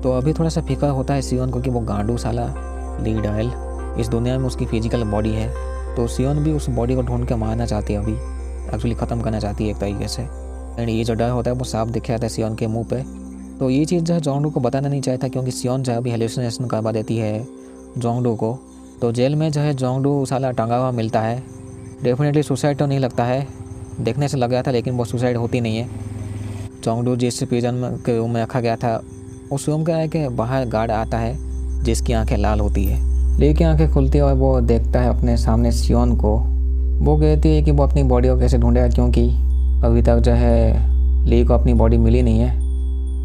तो अभी थोड़ा सा फिक्र होता है सियोन को कि वो गांडू साला ली डायल इस दुनिया में उसकी फिजिकल बॉडी है, तो सियोन भी उस बॉडी को ढूंढ के मारना चाहती है, अभी एक्चुअली ख़त्म करना चाहती है एक तरीके से। एंड ये जो डर होता है वो साफ दिख रहा था सियोन के मुंह पे। तो ये चीज़ जो है जोंगडू को बताना नहीं चाहिए था, क्योंकि सियोन जो है अभी हेलुसिनेशन करवा देती है जोंगडू को। तो जेल में जो है जोंगडू साला टंगा हुआ मिलता है। डेफिनेटली सुसाइड तो नहीं लगता है, देखने से लग गया था, लेकिन वो सुसाइड होती नहीं है। जोंगडू जिस प्रिजन के रूम में रखा गया था उस रूम का कि बाहर गार्ड आता है जिसकी आंखें लाल होती है। ली की आंखें खुलती है और वो देखता है अपने सामने सियोन को। वो कहती है कि वो अपनी बॉडी को कैसे ढूंढेगा, क्योंकि अभी तक जो है ली को अपनी बॉडी मिली नहीं है,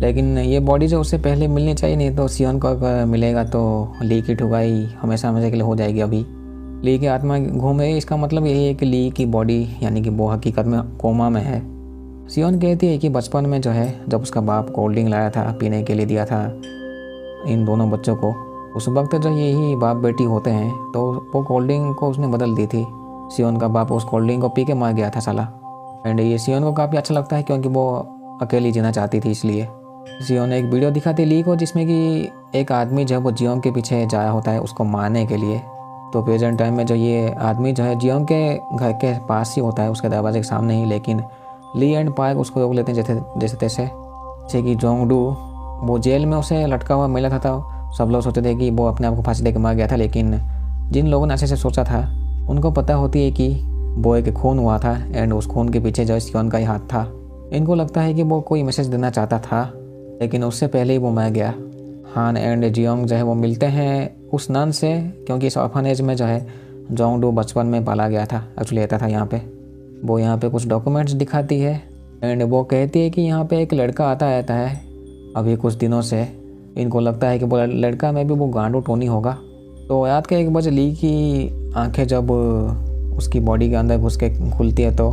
लेकिन ये बॉडी जो उससे पहले मिलनी चाहिए, नहीं तो सियोन को अगर मिलेगा तो ली की ठुकाई हमेशा हमेशा के लिए हो जाएगी अभी। ली की आत्मा घूम रही है, इसका मतलब यही है कि ली की बॉडी यानी कि वो हकीकत में कोमा में है। सियोन कहती है कि बचपन में जो है जब उसका बाप कोल्ड ड्रिंक लाया था पीने के लिए दिया था इन दोनों बच्चों को, उस वक्त जो यही बाप बेटी होते हैं तो वो कोल्ड ड्रिंक को उसने बदल दी थी। सियोन का बाप उस कोल्ड ड्रिंक को पी के मर गया था साला। एंड ये सियोन को काफ़ी अच्छा लगता है क्योंकि वो अकेली जीना चाहती थी। इसलिए सियोन ने एक वीडियो दिखाती ली को जिसमें कि एक आदमी जो है वो जियोंग के पीछे जाया होता है उसको मारने के लिए। तो प्रेजेंट टाइम में जो ये आदमी जो है जियोंग के घर के पास ही होता है, उसके दरवाजे के सामने ही, लेकिन ली एंड पार्क उसको रोक लेते हैं जैसे तैसे। जैसे कि जोंगडू वो जेल में उसे लटका हुआ मिला था सब लोग सोचते थे कि वो अपने आप को फांसी देकर मार गया था, लेकिन जिन लोगों ने अच्छे से सोचा था उनको पता होती है कि वो एक खून हुआ था एंड उस खून के पीछे जो सियोन का ही हाथ था। इनको लगता है कि वो कोई मैसेज देना चाहता था, लेकिन उससे पहले ही वो मर गया। हान एंड जियोंग जो है वो मिलते हैं उस नन से, क्योंकि इस ऑर्फनेज में जो है जोंगडू बचपन में पाला गया था, एक्चुअली रहता था यहाँ पे। वो यहाँ पे कुछ डॉक्यूमेंट्स दिखाती है एंड वो कहती है कि यहाँ पे एक लड़का आता रहता है अभी कुछ दिनों से। इनको लगता है कि वो लड़का में भी वो गांडू टोनी होगा। तो रात के 1 बजे ली की आंखें जब उसकी बॉडी के अंदर घुस के खुलती है तो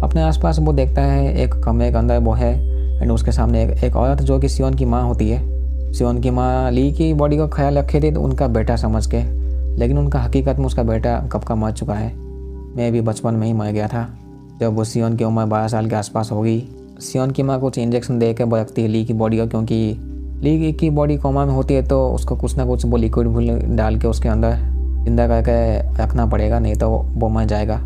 अपने आसपास वो देखता है एक कमरे के अंदर वो है एंड उसके सामने एक औरत जो कि सियोन की माँ होती है। सियोन की माँ ली की बॉडी का ख्याल रखे थे तो उनका बेटा समझ के, लेकिन उनका हकीकत में उसका बेटा कब का मर चुका है। मैं भी बचपन में ही मर गया था जब वो सियोन की उम्र 12 साल के आसपास होगी। सियोन की माँ कुछ इंजेक्शन दे के रखती है ली की बॉडी को, क्योंकि ली की बॉडी कोमा में होती है तो उसको कुछ ना कुछ वो लिक्विड डाल के उसके अंदर जिंदा करके रखना पड़ेगा, नहीं तो वो मर जाएगा।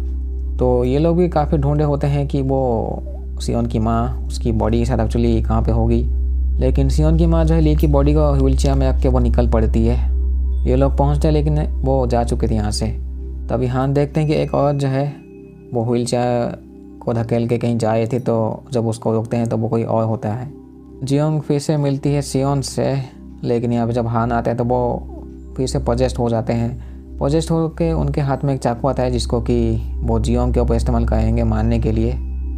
तो ये लोग भी काफ़ी ढूंढे होते हैं कि वो सियोन की माँ उसकी बॉडी के साथ एक्चुअली कहाँ पे होगी, लेकिन सियोन की माँ जो है ली की बॉडी को व्हील चेयर में रख के वो निकल पड़ती है। ये लोग पहुँचते हैं लेकिन वो जा चुके थे यहाँ से। तभी हान देखते हैं कि एक और जो है वो व्हील चेयर को धकेल के कहीं जा रही थी, तो जब उसको रोकते हैं तो वो कोई और होता है। जियोंग फिर से मिलती है सियोन से, लेकिन यहाँ पे जब हान आते हैं तो वो फिर से पोजेस्ट हो जाते हैं। पोजेस्ट होकर उनके हाथ में एक चाकू आता है जिसको कि वो जियोंग के ऊपर इस्तेमाल करेंगे मारने के लिए,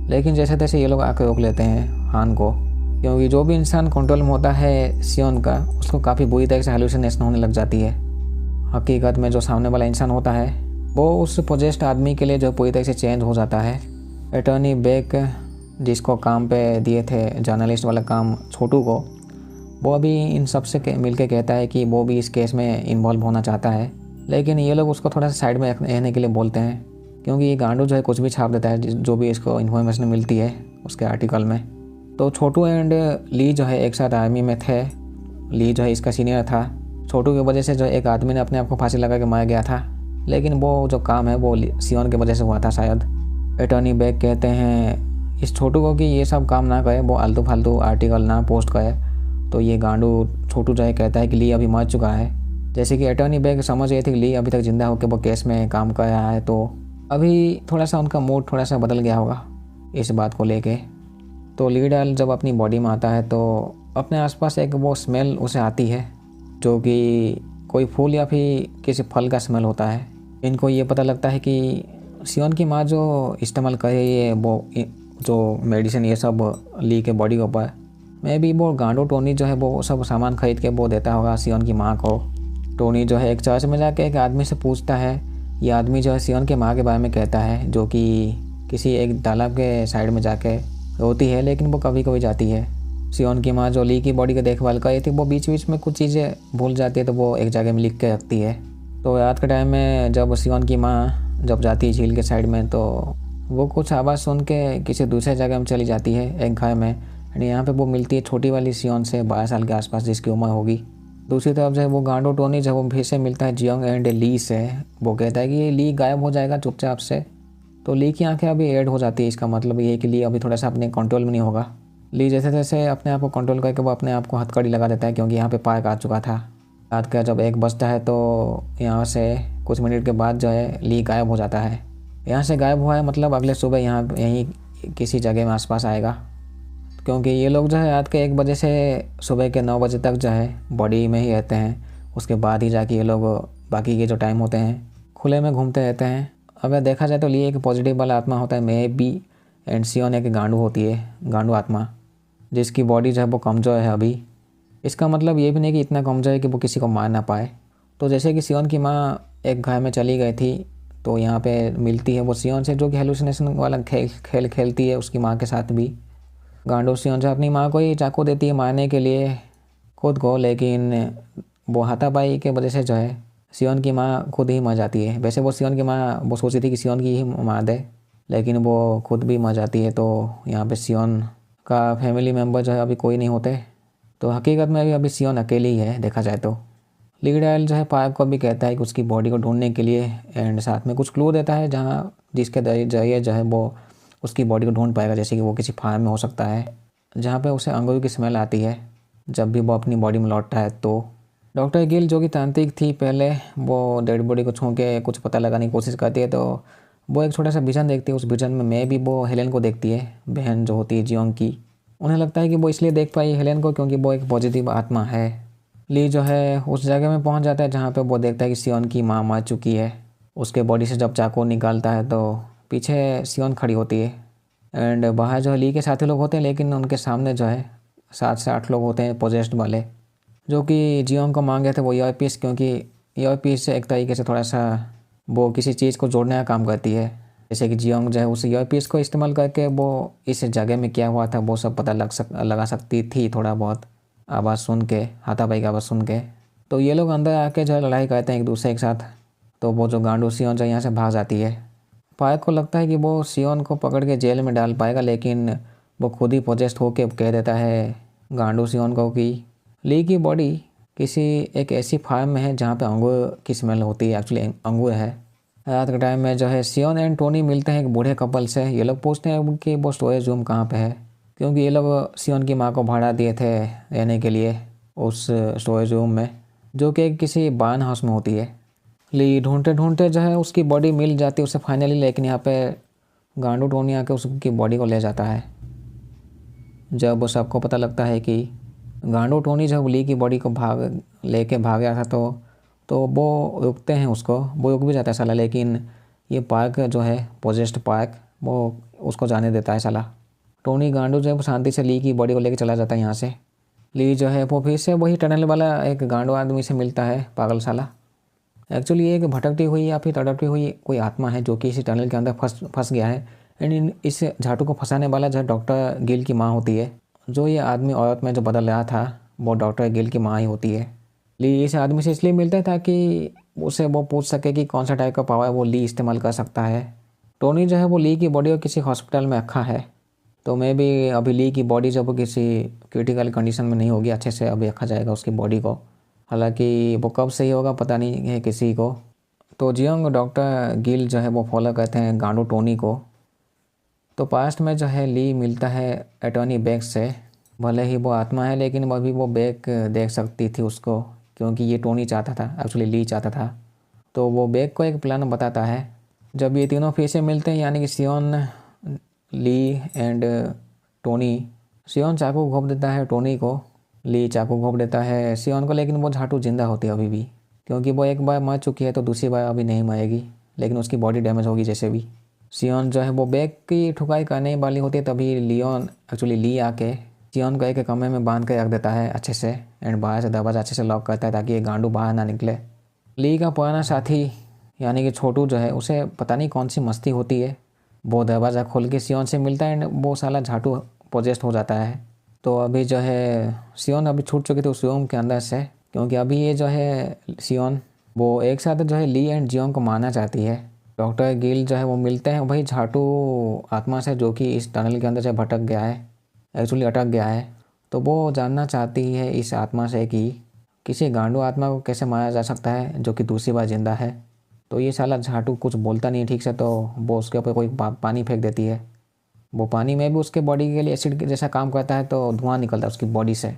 लेकिन जैसे तैसे ये लोग आकर रोक लेते हैं हान को, क्योंकि जो भी इंसान कंट्रोल में होता है सियोन का उसको काफ़ी बुरी तरह से हेलुसिनेशन होने लग जाती है। हकीकत में जो सामने वाला इंसान होता है वो उस पोजेस्ट आदमी के लिए जो पूरी तरह से चेंज हो जाता है। अटॉर्नी बेक जिसको काम पे दिए थे जर्नलिस्ट वाला काम छोटू को, वो अभी इन सब से मिल के कहता है कि वो भी इस केस में इन्वॉल्व होना चाहता है, लेकिन ये लोग उसको थोड़ा सा साइड में रहने के लिए बोलते हैं, क्योंकि ये गांडू जो है कुछ भी छाप देता है जो भी इसको इन्फॉर्मेशन मिलती है उसके आर्टिकल में। तो छोटू एंड ली जो है एक साथ आर्मी में थे। ली जो है इसका सीनियर था। छोटू की वजह से जो एक आदमी ने अपने आप को फांसी लगा के मार गया था, लेकिन वो जो काम है वो सियोन की वजह से हुआ था शायद। अटॉर्नी बेक कहते हैं इस छोटू को कि ये सब काम ना करे, वो आलतू फालतू आर्टिकल ना पोस्ट करे। तो ये गांडू छोटू जो है कहता है कि ली अभी मर चुका है। जैसे कि अटॉर्नी बेक समझ रही थी कि ली अभी तक जिंदा होकर वो केस में काम कर रहा है, तो अभी थोड़ा सा उनका मूड थोड़ा सा बदल गया होगा इस बात को लेके। तो ली डाल जब अपनी बॉडी में आता है तो अपने आसपास एक वो स्मेल उसे आती है जो कि कोई फूल या फिर किसी फल का स्मेल होता है। इनको ये पता लगता है कि सियोन की माँ जो इस्तेमाल कर रही है वो जो मेडिसिन ये सब ली के बॉडी के ऊपर, मैं भी वो गांडो टोनी जो है वो सब सामान खरीद के वो देता होगा सियोन की माँ को। टोनी जो है एक चर्च में जाके एक आदमी से पूछता है। ये आदमी जो है सियोन के माँ के बारे में कहता है, जो कि किसी एक तालाब के साइड में जाके रोती है, लेकिन वो कभी कभी जाती है। सियोन की माँ जो ली की बॉडी की देखभाल कर रही थी वो बीच बीच में कुछ चीज़ें भूल जाती है, तो वो एक जगह में लिख के रखती है। तो रात के टाइम में जब सियोन की माँ जब जाती है झील के साइड में, तो वो कुछ आवाज़ सुन के किसी दूसरे जगह में चली जाती है एक घर में। एंड यहाँ पे वो मिलती है छोटी वाली सियोन से 12 साल के आसपास जिसकी उम्र होगी। दूसरी तरफ जो है वो गांडो टोनी जब वो फिर से मिलता है जियोंग एंड ली से, वो कहता है कि ये ली गायब हो जाएगा चुपचाप से। तो ली की आंखें अभी ऐड हो जाती है। इसका मतलब ये है कि ली अभी थोड़ा सा अपने कंट्रोल में नहीं होगा। ली जैसे जैसे अपने आप को कंट्रोल करके वो अपने आप को हथकड़ी लगा देता है, क्योंकि यहाँ पे पार्क आ चुका था। रात का जब 1 बजता है तो यहाँ से कुछ मिनट के बाद जो है ली गायब हो जाता है। यहाँ से गायब हुआ है मतलब अगले सुबह यहाँ यहीं किसी जगह में आसपास आएगा, क्योंकि ये लोग जो है रात के 1 बजे से सुबह के 9 बजे तक जो है बॉडी में ही रहते हैं। उसके बाद ही जाके ये लोग बाकी के जो टाइम होते हैं खुले में घूमते रहते हैं। अगर देखा जाए तो ली एक पॉजिटिव वाला आत्मा होता है, मे बी एंड सियोन एक गांडू होती है, गांडू आत्मा, जिसकी बॉडी जो है वो कमज़ोर है अभी। इसका मतलब ये भी नहीं कि इतना कमज़ोर है कि वो किसी को मार ना पाए। तो जैसे कि सियोन की माँ एक घर में चली गई थी। तो यहाँ पे मिलती है वो सियोन से, जो कि हेलुसिनेशन वाला खेल खेलती है उसकी माँ के साथ भी। गांडो सियोन से अपनी माँ को ही चाकू देती है मारने के लिए खुद को, लेकिन वो हाथापाई के वजह से जो है सियोन की माँ खुद ही मर जाती है। वैसे वो सियोन की माँ वो सोची थी कि सियोन की ही मार दे, लेकिन वो खुद भी मर जाती है। तो यहाँ पे सियोन का फैमिली मेम्बर जो है अभी कोई नहीं होते। तो हकीकत में अभी सियोन अकेली ही है देखा जाए तो। लीड आयल जो है पार्क को भी कहता है कि उसकी बॉडी को ढूंढने के लिए, एंड साथ में कुछ क्लू देता है जहाँ जिसके जरिए जो है वो उसकी बॉडी को ढूंढ पाएगा। जैसे कि वो किसी फार्म में हो सकता है जहाँ पे उसे अंगूर की स्मेल आती है जब भी वो अपनी बॉडी में लौटता है। तो डॉक्टर गिल जो कि तांत्रिक थी पहले, वो डेड बॉडी को छू के कुछ पता लगाने की कोशिश करती है। तो वो एक छोटा सा विजन देखती है, उस विजन में भी वो हेलेन को देखती है, बहन जो होती है जियोंग की। उन्हें लगता है कि वो इसलिए देख पाई हेलेन को क्योंकि वो एक पॉजिटिव आत्मा है। ली जो है उस जगह में पहुंच जाता है जहाँ पे वो देखता है कि सियोन की माँ मर चुकी है। उसके बॉडी से जब चाकू निकालता है तो पीछे सियोन खड़ी होती है, एंड बाहर जो है ली के साथी लोग होते हैं, लेकिन उनके सामने जो है 7 से 8 लोग होते हैं पोजेस्ड वाले, जो कि जियोंग को मांगे थे वो ईयरपीस, क्योंकि ईयरपीस से एक तरीके से थोड़ा सा वो किसी चीज़ को जोड़ने का काम करती है। जैसे कि जियोंग जो है उस ईयरपीस को इस्तेमाल करके वो इस जगह में क्या हुआ था वो सब पता लगा सकती थी थोड़ा बहुत आवाज़ सुन के, हाथापाई की आवाज़ सुन के। तो ये लोग अंदर आके जो है लड़ाई करते हैं एक दूसरे के साथ। तो वो जो गांडू सियोन जो यहाँ से भाग जाती है। पार्क को लगता है कि वो सियोन को पकड़ के जेल में डाल पाएगा, लेकिन वो खुद ही पोजेस्ट होके कह देता है गांडू सियोन को कि ली की बॉडी किसी एक ऐसी फार्म में है जहाँ पे अंगूर की स्मेल होती है, एक्चुअली अंगूर है। रात के टाइम में जो है सियोन एंड टोनी मिलते हैं एक बूढ़े कपल से। ये लोग पूछते हैं कि वो स्टोरेज रूम कहाँ पे है, क्योंकि ये लोग सियोन की माँ को भाड़ा दिए थे रहने के लिए उस स्टोरेज रूम में, जो कि किसी बार्न हाउस में होती है। ली ढूंढते ढूंढते जो है उसकी बॉडी मिल जाती है उसे फाइनली, लेकिन यहाँ पे गांडू टोनी आके उसकी बॉडी को ले जाता है। जब सबको पता लगता है कि गांडू टोनी जब ली की बॉडी को भाग गया था तो वो रुकते हैं उसको, वो रुक भी जाता है साला, लेकिन ये पार्क जो है पोजेस्ड पार्क वो उसको जाने देता है साला। टोनी गांडू जो है वो शांति से ली की बॉडी को लेकर चला जाता है यहाँ से। ली जो है वो फिर से वही टनल वाला एक गांडू आदमी से मिलता है, पागल साला। एक्चुअली ये एक भटकती हुई या फिर तड़पती हुई कोई आत्मा है जो कि इसी टनल के अंदर फंस गया है, एंड इस झाटू को फंसाने वाला जो डॉक्टर गिल की माँ होती है। जो ये आदमी औरत में जो बदल रहा था वो डॉक्टर गिल की माँ ही होती है। ली इस आदमी से इसलिए मिलता है ताकि उसे वो पूछ सके कि कौन सा टाइप का पावर वो ली इस्तेमाल कर सकता है। टोनी जो है वो ली की बॉडी को किसी हॉस्पिटल में रखा है, तो मैं भी अभी ली की बॉडी जब किसी क्रिटिकल कंडीशन में नहीं होगी अच्छे से अभी रखा जाएगा उसकी बॉडी को। हालांकि वो कब सही होगा पता नहीं है किसी को। तो जियोंग डॉक्टर गिल जो है वो फॉलो करते हैं गांडू टोनी को। तो पास्ट में जो है ली मिलता है अटॉर्नी बैग से। भले ही वो आत्मा है लेकिन अभी वो बैग देख सकती थी उसको, क्योंकि ये टोनी चाहता था, एक्चुअली ली चाहता था। तो वो बैग को एक प्लान बताता है। जब ये तीनों फिर से मिलते हैं यानी कि सियोन, ली एंड टोनी। सियोन चाकू घोंप देता है टोनी को, ली चाकू घोंप देता है सियोन को, लेकिन वो झाटू जिंदा होती है अभी भी, क्योंकि वो एक बार मर चुकी है तो दूसरी बार अभी नहीं मरेगी, लेकिन उसकी बॉडी डैमेज होगी जैसे भी। सियोन जो है वो बैग की ठुकाई करने वाली होती है, तभी ली आके सियोन को एक कमरे में बांध के रख देता है अच्छे से, एंड बाहर से दरवाजा अच्छे से लॉक करता है ताकि ये गांडू बाहर ना निकले। ली का पुराना साथी यानी कि छोटू जो है उसे पता नहीं कौन सी मस्ती होती है, वो दरवाज़ा खोल के सियोन से मिलता है एंड वो साला झाटू पोजेस्ट हो जाता है। तो अभी जो है सियोन अभी छूट चुकी थी उस रूम के अंदर से, क्योंकि अभी ये जो है सियोन वो एक साथ जो है ली एंड जियोंग को मारना चाहती है। डॉक्टर गिल जो है वो मिलते हैं वही झाटू आत्मा से जो कि इस टनल के अंदर से भटक गया है, एक्चुअली अटक गया है। तो वो जानना चाहती है इस आत्मा से कि किसी गांडू आत्मा को कैसे मारा जा सकता है जो कि दूसरी बार जिंदा है। तो ये साला झाटू कुछ बोलता नहीं ठीक से, तो वो उसके ऊपर कोई पानी फेंक देती है। वो पानी में भी उसके बॉडी के लिए एसिड जैसा काम करता है, तो धुआं निकलता है उसकी बॉडी से।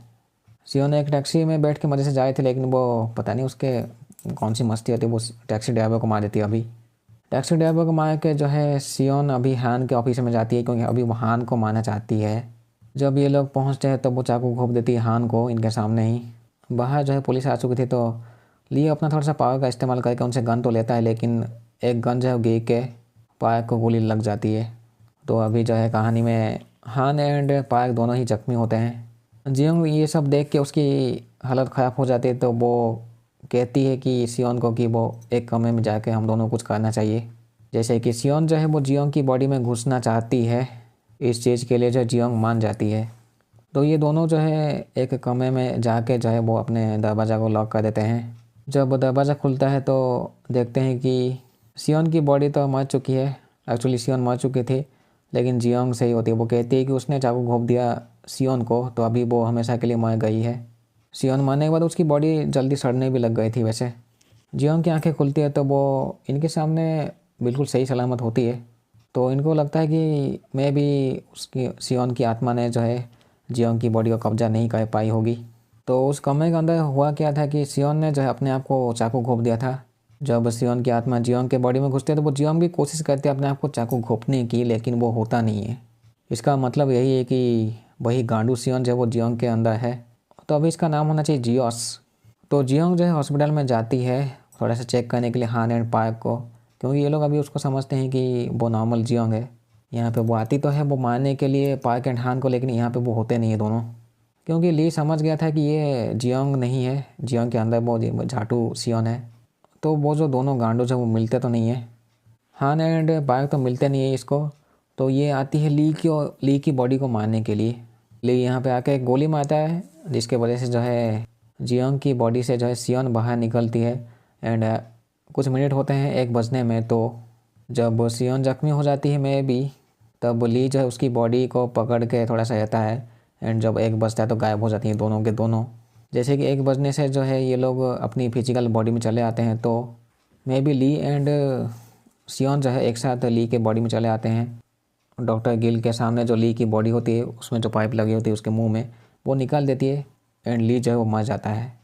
सियोन एक टैक्सी में बैठ के मज़े से जा रहे थे, लेकिन वो पता नहीं उसके कौन सी मस्ती होती है, वो टैक्सी ड्राइवर को मार देती है। अभी टैक्सी ड्राइवर को मार के जो है सियोन अभी हान के ऑफिस में जाती है, क्योंकि अभी वो हान को मारना चाहती है। जब ये लोग पहुँचते हैं तो वो चाकू घोंप देती है हान को इनके सामने ही। बाहर जो है पुलिस आ चुकी थी, तो ली अपना थोड़ा सा पावर का इस्तेमाल करके उनसे गन तो लेता है, लेकिन एक गन जो है गिर के पार्क को गोली लग जाती है। तो अभी जो है कहानी में हान एंड पार्क दोनों ही जख्मी होते हैं। जियोंग ये सब देख के उसकी हालत ख़राब हो जाती है, तो वो कहती है कि सियोन को कि वो एक कमरे में जाके हम दोनों कुछ करना चाहिए। जैसे कि सियोन जो है वो जियोंग की बॉडी में घुसना चाहती है। इस चीज़ के लिए जो जियोंग मान जाती है। तो ये दोनों जो है एक कमरे में जाके जो है वो अपने दरवाज़ा को लॉक कर देते हैं। जब दरवाज़ा खुलता है तो देखते हैं कि सियोन की बॉडी तो मर चुकी है। एक्चुअली सियोन मर चुकी थी, लेकिन जियोंग सही होती है। वो कहती है कि उसने चाकू घोंप दिया सियोन को, तो अभी वो हमेशा के लिए मर गई है। सियोन मरने के बाद उसकी बॉडी जल्दी सड़ने भी लग गई थी। वैसे जियोंग की आंखें खुलती है तो वो इनके सामने बिल्कुल सही सलामत होती है। तो इनको लगता है कि मैं भी उसकी सियोन की आत्मा ने जो है जियोंग की बॉडी को कब्जा नहीं कर पाई होगी। तो उस कमरे के अंदर हुआ क्या था कि सियोन ने जो है अपने आप को चाकू घोंप दिया था। जब सियोन की आत्मा जियोंग के बॉडी में घुसती है तो वो जियोंग भी कोशिश करती है अपने आप को चाकू घोंपने की, लेकिन वो होता नहीं है। इसका मतलब यही है कि वही गांडू सियोन जो है वो जियोंग के अंदर है। तो अभी इसका नाम होना चाहिए जियोस। तो जियोंग जो है हॉस्पिटल में जाती है थोड़ा सा चेक करने के लिए हान एंड पार्क को, क्योंकि ये लोग अभी उसको समझते हैं कि वो नॉर्मल जियोंग है। यहाँ पे वो आती तो है वो मारने के लिए पार्क एंड हान को, लेकिन यहाँ पे वो होते नहीं है दोनों, क्योंकि ली समझ गया था कि ये जियोंग नहीं है, जियोंग के अंदर वो झाटू सियोन है। तो वो जो दोनों गांडू जो वो मिलते तो नहीं है, हान एंड पार्क तो मिलते नहीं है इसको। तो ये आती है ली की बॉडी को मारने के लिए। ली यहाँ पे आके एक गोली मारता है, जिसके वजह से जो है जियोंग की बॉडी से जो है सियोन बाहर निकलती है। एंड कुछ मिनट होते हैं 1 बजने में। तो जब सियोन जख्मी हो जाती है मैं भी, तब ली जो है उसकी बॉडी को पकड़ के थोड़ा सा रहता है। एंड जब 1 बजता है तो गायब हो जाती हैं दोनों के दोनों। जैसे कि 1 बजने से जो है ये लोग अपनी फिजिकल बॉडी में चले आते हैं। तो मे बी ली एंड सियोन जो है एक साथ ली के बॉडी में चले आते हैं। डॉक्टर गिल के सामने जो ली की बॉडी होती है उसमें जो पाइप लगी होती है उसके मुंह में वो निकाल देती है, एंड ली जो है वो मर जाता है।